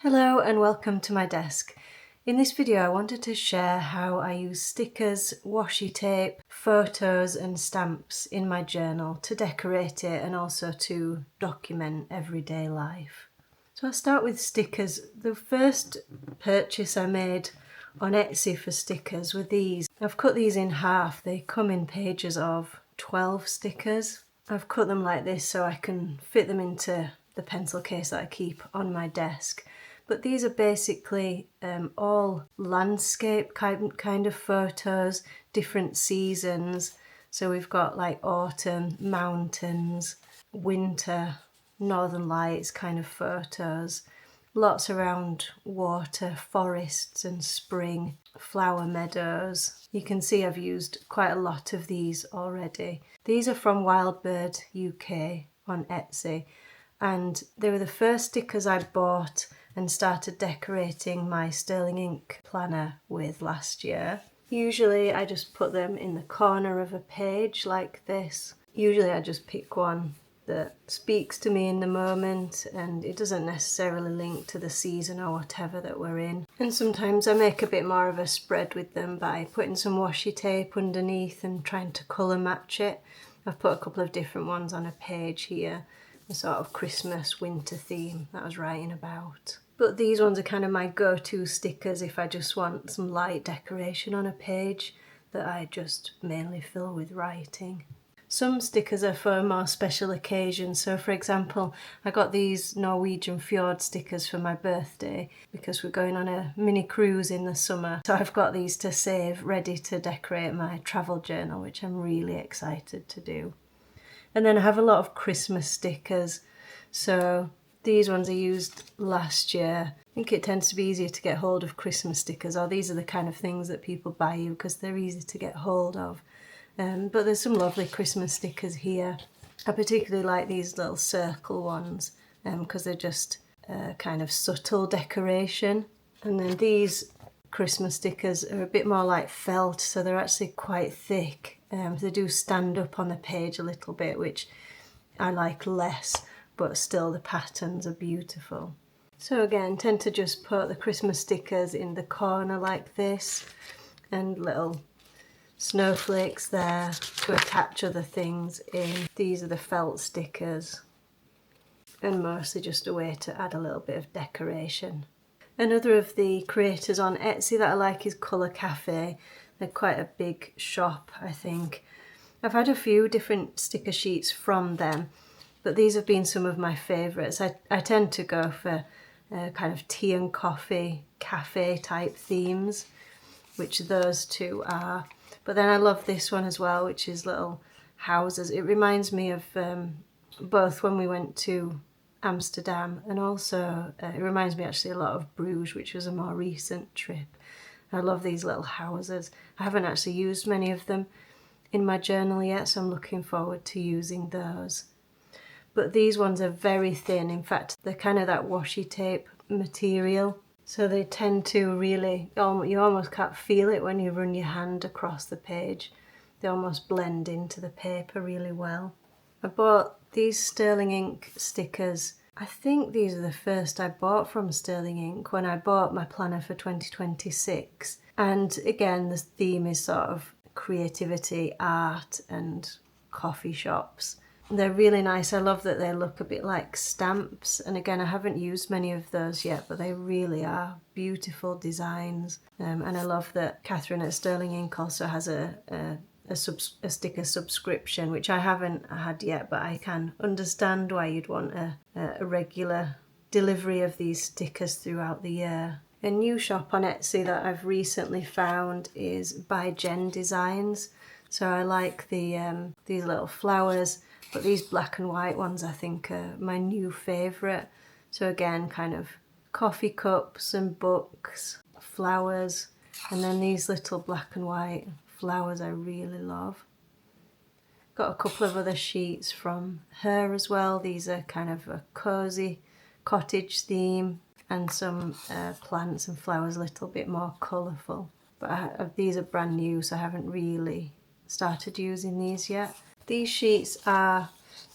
Hello and welcome to my desk. In this video I wanted to share how I use stickers, washi tape, photos and stamps in my journal to decorate it and also to document everyday life. So I'll start with stickers. The first purchase I made on Etsy for stickers were these. I've cut these in half. They come in pages of 12 stickers. I've cut them like this so I can fit them into the pencil case that I keep on my desk. But these are basically all landscape kind of photos, different seasons. So we've got like autumn, mountains, winter, northern lights kind of photos. Lots around water, forests and spring, flower meadows. You can see I've used quite a lot of these already. These are from Wildbird UK on Etsy, and they were the first stickers I bought and started decorating my sterling ink planner with last year. Usually I just put them in the corner of a page like this. Usually I just pick one that speaks to me in the moment and it doesn't necessarily link to the season or whatever that we're in. And sometimes I make a bit more of a spread with them by putting some washi tape underneath and trying to colour match it. I've put a couple of different ones on a page here, a sort of Christmas winter theme that I was writing about. But these ones are kind of my go-to stickers if I just want some light decoration on a page that I just mainly fill with writing. Some stickers are for more special occasions. So for example, I got these Norwegian fjord stickers for my birthday because we're going on a mini cruise in the summer. So I've got these to save ready to decorate my travel journal, which I'm really excited to do. And then I have a lot of Christmas stickers. So these ones I used last year. I think it tends to be easier to get hold of Christmas stickers, or these are the kind of things that people buy you because they're easy to get hold of. But there's some lovely Christmas stickers here. I particularly like these little circle ones because they're just kind of subtle decoration. And then these Christmas stickers are a bit more like felt, so they're actually quite thick. They do stand up on the page a little bit, which I like less, but still the patterns are beautiful. So again, tend to just put the Christmas stickers in the corner like this and little snowflakes there to attach other things in. These are the felt stickers and mostly just a way to add a little bit of decoration. Another of the creators on Etsy that I like is Colour Cafe. They're quite a big shop, I think. I've had a few different sticker sheets from them, but these have been some of my favourites. I tend to go for kind of tea and coffee, cafe type themes, which those two are. But then I love this one as well, which is little houses. It reminds me of both when we went to Amsterdam and also it reminds me actually a lot of Bruges, which was a more recent trip. I love these little houses. I haven't actually used many of them in my journal yet, so I'm looking forward to using those. But these ones are very thin. In fact, they're kind of that washi tape material. So they tend to really, you almost can't feel it when you run your hand across the page. They almost blend into the paper really well. I bought these sterling ink stickers. I think these are the first I bought from Sterling Ink when I bought my planner for 2026. And again, the theme is sort of creativity, art and coffee shops. They're really nice. I love that they look a bit like stamps. And again, I haven't used many of those yet, but they really are beautiful designs. And I love that Catherine at Sterling Ink also has a sticker subscription, which I haven't had yet, but I can understand why you'd want a regular delivery of these stickers throughout the year. A new shop on Etsy that I've recently found is by Jen Designs. So I like these little flowers, but these black and white ones I think are my new favourite. So again, kind of coffee cups and books, flowers, and then these little black and white flowers I really love. Got a couple of other sheets from her as well. These are kind of a cosy cottage theme and some plants and flowers a little bit more colourful. But these are brand new, so I haven't really started using these yet. These sheets are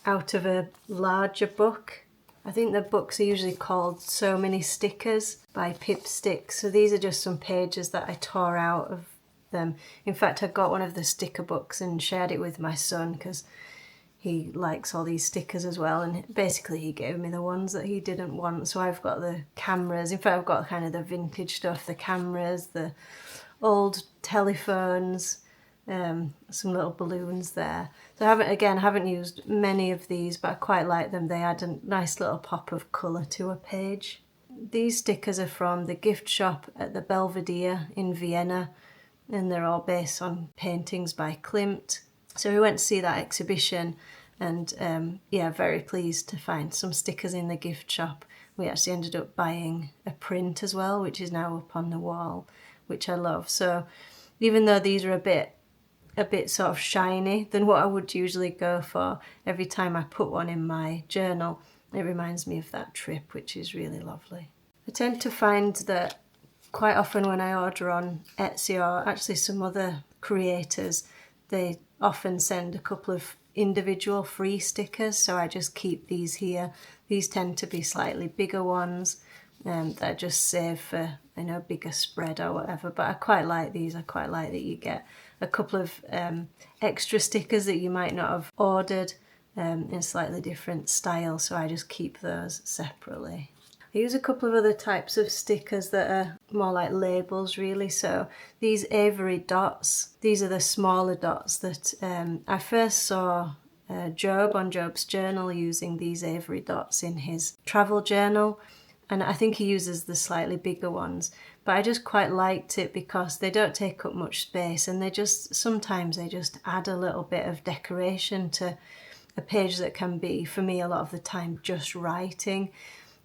out of a larger book I think the books are usually called So Many Stickers by Pip Sticks. So these are just some pages that I tore out of them. In fact, I got one of the sticker books and shared it with my son because he likes all these stickers as well, and basically he gave me the ones that he didn't want. So I've got the cameras. In fact, I've got kind of the vintage stuff, the cameras, the old telephones, some little balloons there. So I haven't used many of these, but I quite like them. They add a nice little pop of colour to a page. These stickers are from the gift shop at the Belvedere in Vienna, and they're all based on paintings by Klimt. So we went to see that exhibition, and very pleased to find some stickers in the gift shop. We actually ended up buying a print as well, which is now up on the wall, which I love. So even though these are a bit sort of shiny than what I would usually go for, every time I put one in my journal, it reminds me of that trip, which is really lovely. I tend to find that quite often when I order on Etsy or actually some other creators, they often send a couple of individual free stickers, so I just keep these here. These tend to be slightly bigger ones that I just save for, bigger spread or whatever, but I quite like these. I quite like that you get a couple of extra stickers that you might not have ordered in slightly different style, so I just keep those separately. I use a couple of other types of stickers that are more like labels really. So these Avery dots, these are the smaller dots that I first saw Job on Job's journal using these Avery dots in his travel journal, and I think he uses the slightly bigger ones, but I just quite liked it because they don't take up much space, and sometimes they just add a little bit of decoration to a page that can be, for me a lot of the time, just writing.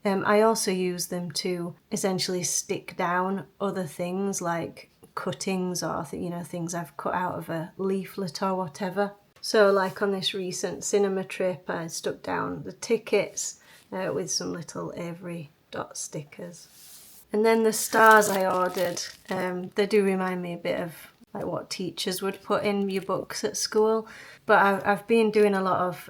I also use them to essentially stick down other things like cuttings or things I've cut out of a leaflet or whatever. So like on this recent cinema trip, I stuck down the tickets with some little Avery dot stickers. And then the stars I ordered, they do remind me a bit of like what teachers would put in your books at school. But I've been doing a lot of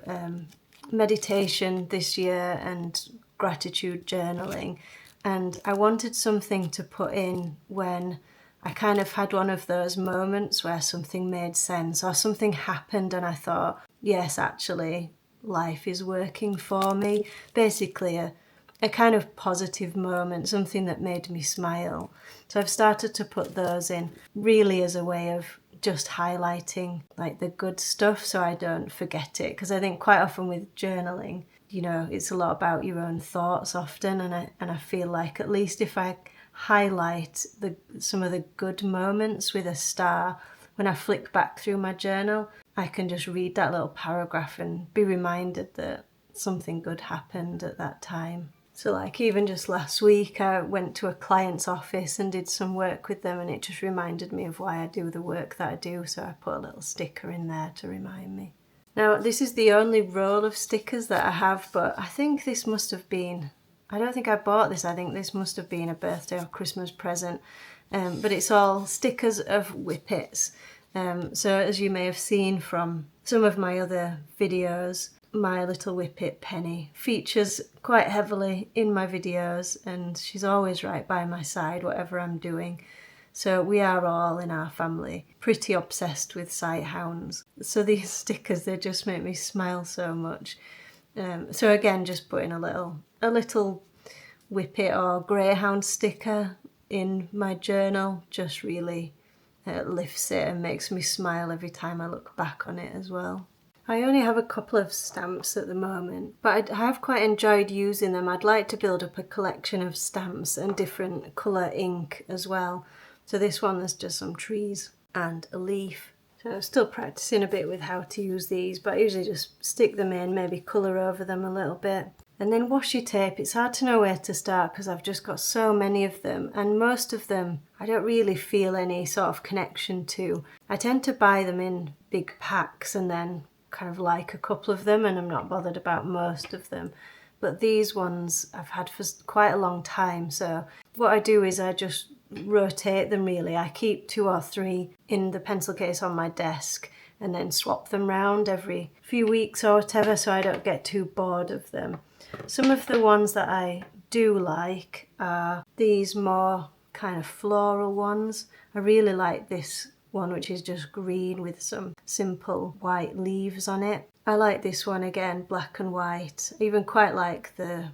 meditation this year and gratitude journaling, and I wanted something to put in when I kind of had one of those moments where something made sense or something happened and I thought, yes, actually life is working for me. Basically a kind of positive moment, something that made me smile. So I've started to put those in really as a way of just highlighting like the good stuff so I don't forget it, because I think quite often with journaling, it's a lot about your own thoughts often, and I feel like at least if I highlight some of the good moments with a star, when I flick back through my journal, I can just read that little paragraph and be reminded that something good happened at that time. So like even just last week, I went to a client's office and did some work with them, and it just reminded me of why I do the work that I do, so I put a little sticker in there to remind me. Now, this is the only roll of stickers that I have, but I think this must have been, I don't think I bought this, I think this must have been a birthday or Christmas present, but it's all stickers of Whippets. So as you may have seen from some of my other videos, my little Whippet Penny features quite heavily in my videos, and she's always right by my side whatever I'm doing. So we are all in our family pretty obsessed with sight hounds. So these stickers, they just make me smile so much. So again, just putting a little Whippet or greyhound sticker in my journal just really lifts it and makes me smile every time I look back on it as well. I only have a couple of stamps at the moment, but I have quite enjoyed using them. I'd like to build up a collection of stamps and different colour ink as well. So this one, there's just some trees and a leaf. So I'm still practicing a bit with how to use these, but I usually just stick them in, maybe colour over them a little bit. And then washi tape, it's hard to know where to start because I've just got so many of them, and most of them I don't really feel any sort of connection to. I tend to buy them in big packs and then kind of like a couple of them, and I'm not bothered about most of them. But these ones I've had for quite a long time, so what I do is I just rotate them really. I keep 2 or 3 in the pencil case on my desk and then swap them round every few weeks or whatever, so I don't get too bored of them. Some of the ones that I do like are these more kind of floral ones. I really like this one, which is just green with some simple white leaves on it. I like this one again, black and white. I even quite like the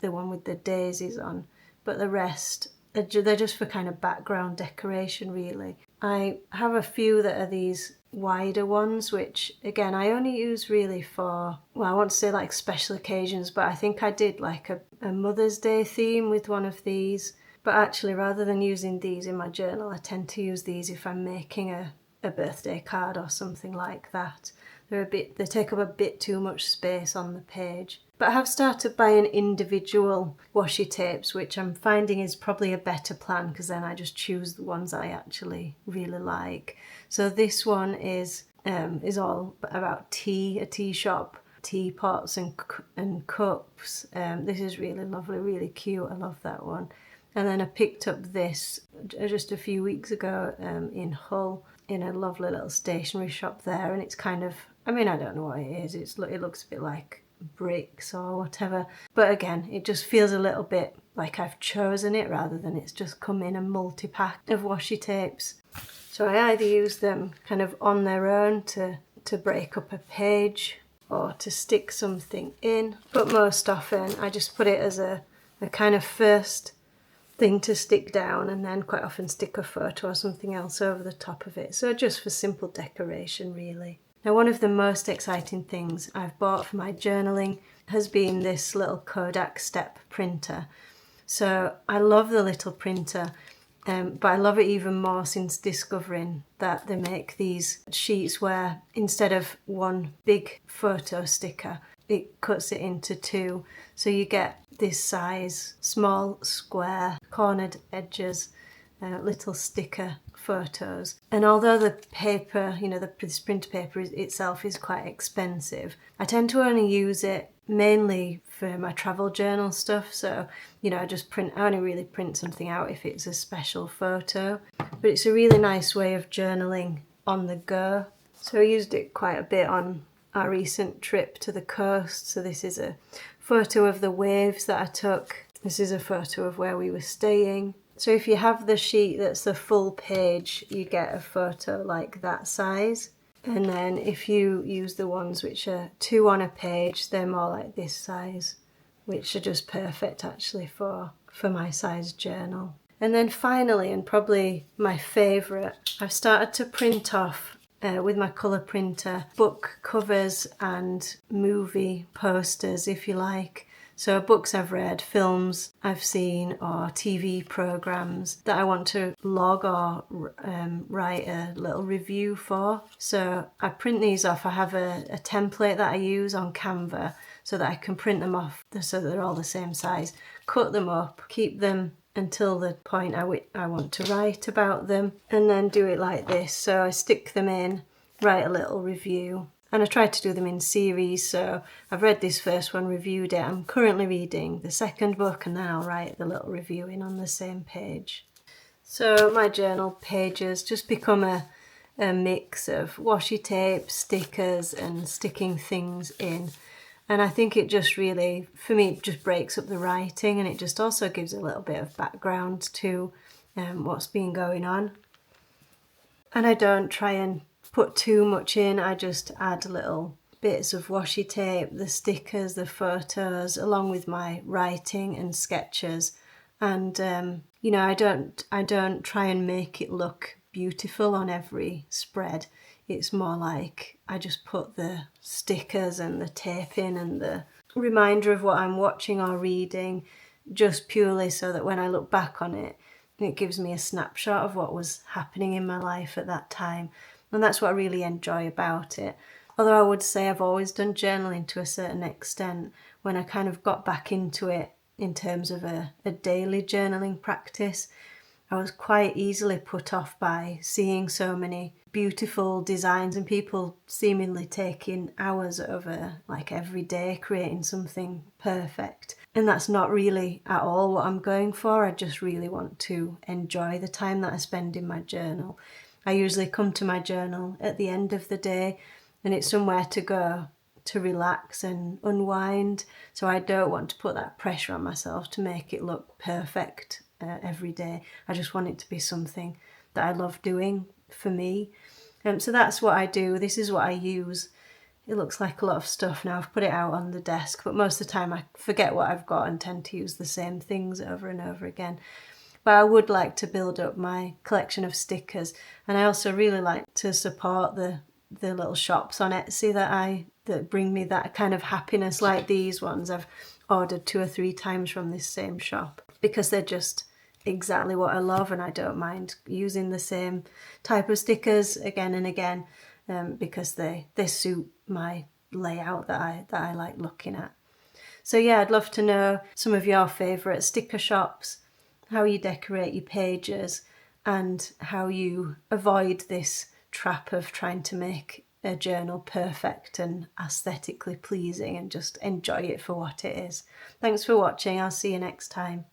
one with the daisies on, but the rest, they're just for kind of background decoration really. I have a few that are these wider ones, which again I only use really for, well, I want to say like special occasions, but I think I did like a Mother's Day theme with one of these. But actually, rather than using these in my journal, I tend to use these if I'm making a birthday card or something like that. They take up a bit too much space on the page. But I have started buying individual washi tapes, which I'm finding is probably a better plan, because then I just choose the ones I actually really like. So this one is all about tea, a tea shop, teapots and cups. This is really lovely, really cute. I love that one. And then I picked up this just a few weeks ago in Hull, in a lovely little stationery shop there. And it's kind of, I mean, I don't know what it is. It looks a bit like bricks or whatever. But again, it just feels a little bit like I've chosen it rather than it's just come in a multi-pack of washi tapes. So I either use them kind of on their own to break up a page or to stick something in. But most often I just put it as a kind of first thing to stick down, and then quite often stick a photo or something else over the top of it. So just for simple decoration really. Now, one of the most exciting things I've bought for my journaling has been this little Kodak step printer. So I love the little printer, but I love it even more since discovering that they make these sheets where instead of one big photo sticker, it cuts it into two. So you get this size, small, square, cornered edges, little sticker photos. And although the paper, this printer paper itself is quite expensive, I tend to only use it mainly for my travel journal stuff. So, I only really print something out if it's a special photo. But it's a really nice way of journaling on the go. So I used it quite a bit on our recent trip to the coast. So this is a photo of the waves that I took. This is a photo of where we were staying. So if you have the sheet that's the full page, you get a photo like that size. And then if you use the ones which are 2 on a page, they're more like this size, which are just perfect actually for my size journal. And then finally, and probably my favourite, I've started to print off with my colour printer book covers and movie posters, if you like. So books I've read, films I've seen, or TV programmes that I want to log or write a little review for. So I print these off. I have a template that I use on Canva so that I can print them off so they're all the same size, cut them up, keep them until the point I want to write about them, and then do it like this. So I stick them in, write a little review. And I tried to do them in series, so I've read this first one, reviewed it. I'm currently reading the second book, and then I'll write the little review in on the same page. So my journal pages just become a mix of washi tape, stickers, and sticking things in. And I think it just really, for me, it just breaks up the writing, and it just also gives a little bit of background to what's been going on. And I don't try and put too much in. I just add little bits of washi tape, the stickers, the photos, along with my writing and sketches. And I don't try and make it look beautiful on every spread. It's more like I just put the stickers and the tape in and the reminder of what I'm watching or reading, just purely so that when I look back on it, it gives me a snapshot of what was happening in my life at that time. And that's what I really enjoy about it. Although I would say I've always done journaling to a certain extent, when I kind of got back into it in terms of a daily journaling practice, I was quite easily put off by seeing so many beautiful designs and people seemingly taking hours over like every day creating something perfect. And that's not really at all what I'm going for. I just really want to enjoy the time that I spend in my journal. I usually come to my journal at the end of the day, and it's somewhere to go to relax and unwind. So I don't want to put that pressure on myself to make it look perfect every day. I just want it to be something that I love doing for me. So that's what I do. This is what I use. It looks like a lot of stuff now. I've put it out on the desk, but most of the time I forget what I've got and tend to use the same things over and over again. But I would like to build up my collection of stickers, and I also really like to support the little shops on Etsy that bring me that kind of happiness, like these ones. I've ordered 2 or 3 times from this same shop because they're just exactly what I love, and I don't mind using the same type of stickers again and again because they suit my layout that I like looking at. So yeah, I'd love to know some of your favourite sticker shops, how you decorate your pages, and how you avoid this trap of trying to make a journal perfect and aesthetically pleasing and just enjoy it for what it is. Thanks for watching. I'll see you next time.